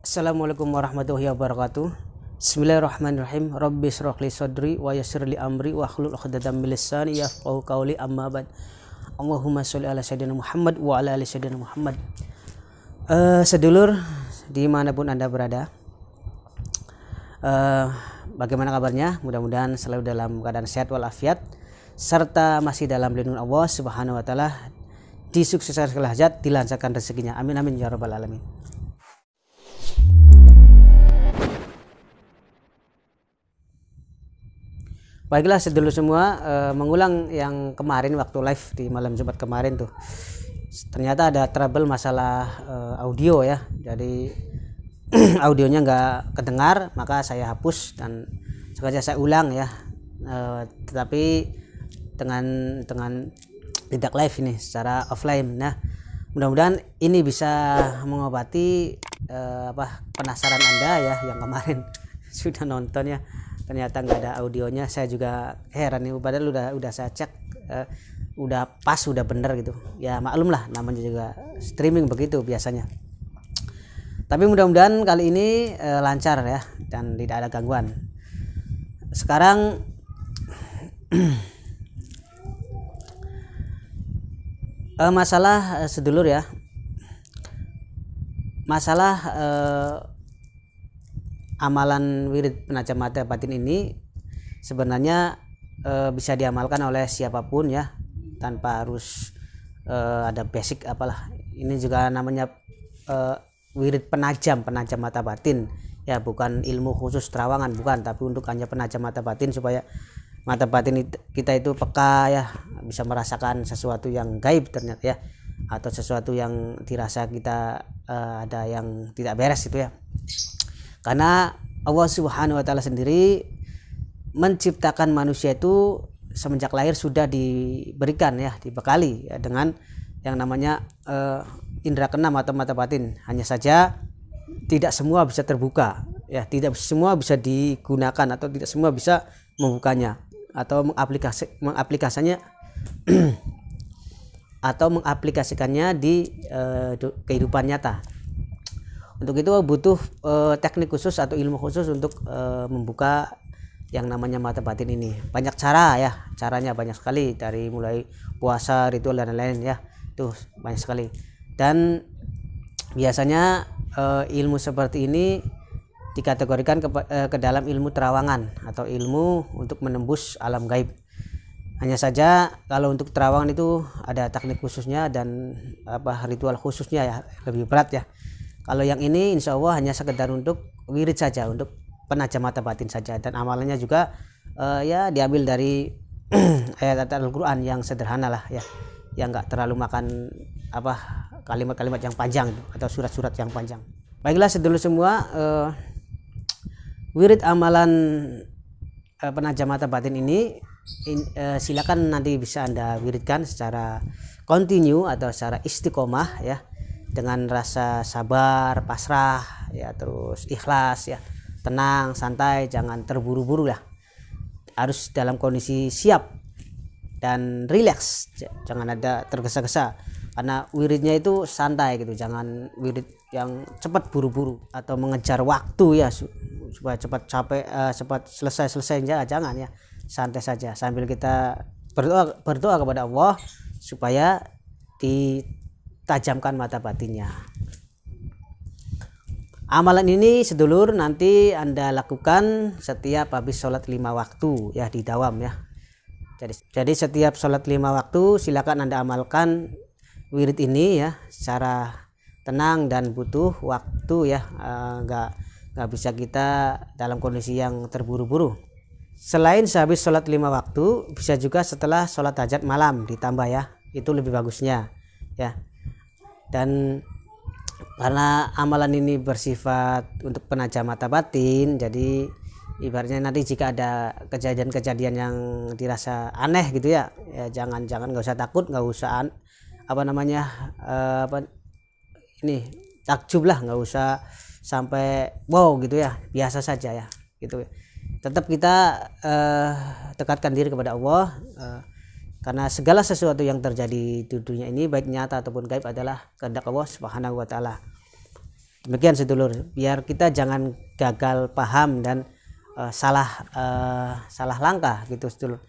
Assalamualaikum warahmatullahi wabarakatuh. Bismillahirrahmanirrahim. Rabbi shrah li sadri wa yassir li amri wa hlul 'uqdatam min lisani yafqahu qawli, amma ba'd. Allahumma sholli ala sayyidina Muhammad wa ala ali sayyidina Muhammad. Sedulur dimanapun Anda berada, bagaimana kabarnya? Mudah-mudahan selalu dalam keadaan sehat walafiat serta masih dalam lindungan Allah Subhanahu wa taala, disukseskan segala hajat, dilancarkan rezekinya. Amin amin ya rabbal alamin. Baiklah sedulur semua, mengulang yang kemarin waktu live di malam Jumat kemarin tuh. Ternyata ada trouble masalah audio ya. Jadi audionya nggak kedengar, maka saya hapus dan sengaja saya ulang ya. Tetapi dengan tidak live ini, secara offline. Nah, mudah-mudahan ini bisa mengobati penasaran Anda ya yang kemarin sudah nonton ya. Ternyata nggak ada audionya. Saya juga heran nih, padahal udah saya cek, udah pas, udah bener gitu ya. Maklum lah, namanya juga streaming begitu biasanya. Tapi mudah-mudahan kali ini lancar ya dan tidak ada gangguan. Sekarang masalah sedulur ya, masalah amalan wirid penajam mata batin ini sebenarnya bisa diamalkan oleh siapapun ya, tanpa harus ada basic apalah. Ini juga namanya wirid penajam mata batin ya, bukan ilmu khusus terawangan, bukan, tapi untuk hanya penajam mata batin, supaya mata batin kita itu peka ya, bisa merasakan sesuatu yang gaib ternyata ya, atau sesuatu yang dirasa kita ada yang tidak beres itu ya. Karena Allah Subhanahu wa taala sendiri menciptakan manusia itu semenjak lahir sudah diberikan ya, dibekali ya, dengan yang namanya indera keenam atau mata batin. Hanya saja tidak semua bisa terbuka ya, tidak semua bisa digunakan, atau tidak semua bisa membukanya atau mengaplikasikannya atau mengaplikasikannya di kehidupan nyata. Untuk itu butuh teknik khusus atau ilmu khusus untuk membuka yang namanya mata batin ini. Banyak cara ya, caranya banyak sekali, dari mulai puasa, ritual dan lain-lain ya, itu banyak sekali. Dan biasanya ilmu seperti ini dikategorikan ke dalam ilmu terawangan atau ilmu untuk menembus alam gaib. Hanya saja kalau untuk terawangan itu ada teknik khususnya dan ritual khususnya ya, lebih berat ya. Kalau yang ini insya Allah hanya sekedar untuk wirid saja, untuk penajam mata batin saja, dan amalannya juga ya diambil dari ayat Al-Quran yang sederhana lah ya, yang nggak terlalu makan kalimat-kalimat yang panjang itu, atau surat-surat yang panjang. Baiklah sedulur semua, wirid amalan penajam mata batin ini silakan nanti bisa Anda wiridkan secara kontinu atau secara istiqomah ya, dengan rasa sabar, pasrah ya, terus ikhlas ya, tenang, santai, jangan terburu-buru lah. Harus dalam kondisi siap dan rileks, jangan ada tergesa-gesa, karena wiridnya itu santai gitu. Jangan wirid yang cepat buru-buru atau mengejar waktu ya, supaya cepat capek, cepat selesai jangan ya. Santai saja sambil kita berdoa kepada Allah supaya ditajamkan mata batinnya. Amalan ini sedulur nanti Anda lakukan setiap habis sholat 5 waktu ya, di dawam ya. Jadi setiap sholat 5 waktu silakan Anda amalkan wirid ini ya, secara tenang dan butuh waktu ya. Nggak bisa kita dalam kondisi yang terburu-buru. Selain sehabis sholat 5 waktu, bisa juga setelah sholat hajat malam ditambah ya, itu lebih bagusnya ya. Dan karena amalan ini bersifat untuk penajam mata batin, jadi ibaratnya nanti jika ada kejadian-kejadian yang dirasa aneh gitu ya, jangan nggak usah takut, nggak usah takjub lah, nggak usah sampai wow gitu ya, biasa saja ya gitu. Tetap kita dekatkan diri kepada Allah, karena segala sesuatu yang terjadi di dunia ini, baik nyata ataupun gaib, adalah kehendak Allah Subhanahu wa taala. Demikian sedulur, biar kita jangan gagal paham dan salah langkah gitu sedulur.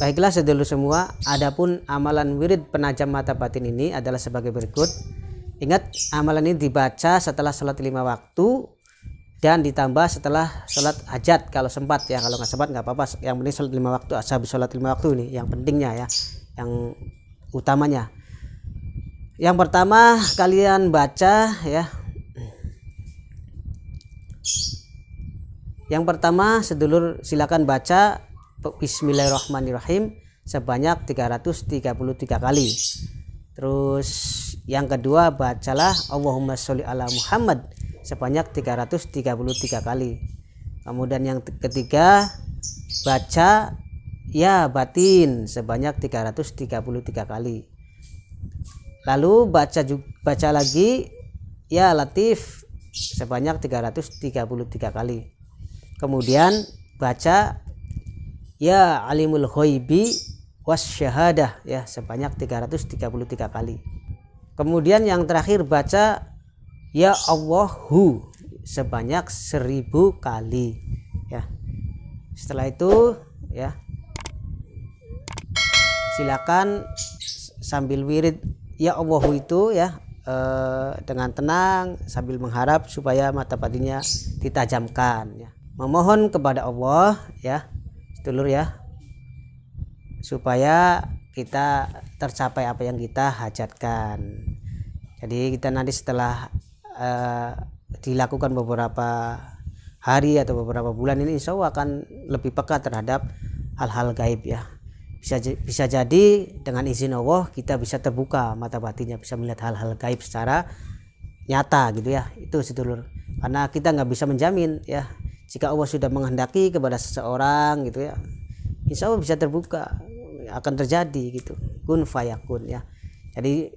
Baiklah sedulur semua, adapun amalan wirid penajam mata batin ini adalah sebagai berikut. Ingat, amalan ini dibaca setelah sholat 5 waktu dan ditambah setelah sholat hajat kalau sempat ya. Kalau nggak sempat nggak apa-apa, yang penting sholat 5 waktu, asal sholat 5 waktu ini yang pentingnya ya, yang utamanya. Yang pertama kalian baca ya. Yang pertama sedulur silakan baca Bismillahirrahmanirrahim sebanyak 333 kali. Terus yang kedua bacalah Allahumma sholli ala Muhammad sebanyak 333 kali. Kemudian yang ketiga baca ya batin sebanyak 333 kali. Lalu baca lagi ya latif sebanyak 333 kali. Kemudian baca ya alimul ghaibi wasyahadah ya sebanyak 333 kali. Kemudian yang terakhir baca ya Allahu sebanyak 1000 kali ya. Setelah itu ya silakan sambil wirid ya Allahu itu ya dengan tenang sambil mengharap supaya mata batinnya ditajamkan ya. Memohon kepada Allah ya sedulur ya, supaya kita tercapai apa yang kita hajatkan. Jadi kita nanti setelah dilakukan beberapa hari atau beberapa bulan ini, insya Allah akan lebih peka terhadap hal-hal gaib ya. Bisa jadi dengan izin Allah kita bisa terbuka mata batinnya, bisa melihat hal-hal gaib secara nyata gitu ya. Itu sedulur, karena kita nggak bisa menjamin ya. Jika Allah sudah menghendaki kepada seseorang gitu ya, insya Allah bisa terbuka, akan terjadi gitu, kun fayakun ya. Jadi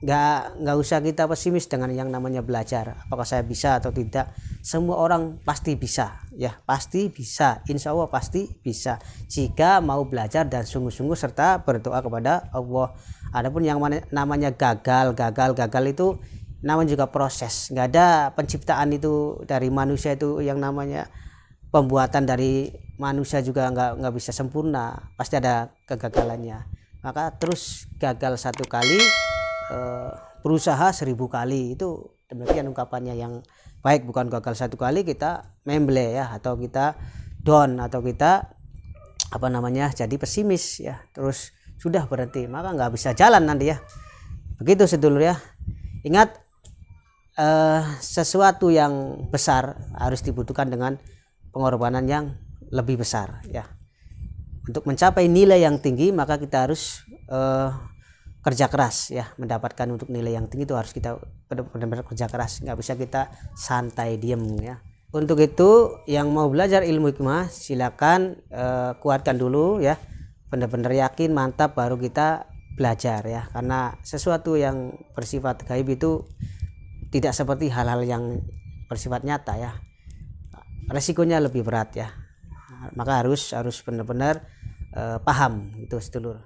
nggak usah kita pesimis dengan yang namanya belajar. Apakah saya bisa atau tidak? Semua orang pasti bisa ya, pasti bisa. Insya Allah pasti bisa jika mau belajar dan sungguh-sungguh serta berdoa kepada Allah. Adapun yang namanya gagal itu namanya juga proses. Nggak ada penciptaan itu dari manusia, itu yang namanya pembuatan dari manusia juga nggak bisa sempurna, pasti ada kegagalannya. Maka terus gagal 1 kali berusaha 1000 kali, itu demikian ungkapannya yang baik. Bukan gagal 1 kali kita memble ya, atau kita down, atau kita jadi pesimis ya, terus sudah berhenti, maka nggak bisa jalan nanti ya. Begitu sedulur ya. Ingat, sesuatu yang besar harus dibutuhkan dengan pengorbanan yang lebih besar ya. Untuk mencapai nilai yang tinggi maka kita harus kerja keras ya. Mendapatkan untuk nilai yang tinggi itu harus kita benar-benar kerja keras, nggak bisa kita santai diem ya. Untuk itu yang mau belajar ilmu hikmah silakan kuatkan dulu ya, benar-benar yakin mantap baru kita belajar ya. Karena sesuatu yang bersifat gaib itu tidak seperti hal-hal yang bersifat nyata ya, resikonya lebih berat ya. Maka harus benar-benar paham itu sedulur.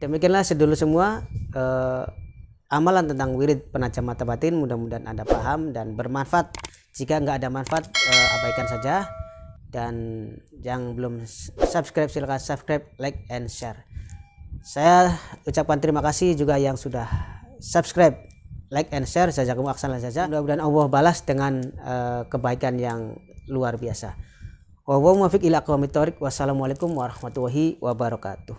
Demikianlah sedulur semua amalan tentang wirid penajam mata batin. Mudah-mudahan Anda paham dan bermanfaat. Jika nggak ada manfaat, abaikan saja. Dan yang belum subscribe silahkan subscribe, like, and share. Saya ucapkan terima kasih juga yang sudah subscribe, like, and share. Jazakumullah khairan saja. Mudah-mudahan Allah balas dengan kebaikan yang luar biasa. Wassalamualaikum warahmatullahi wabarakatuh.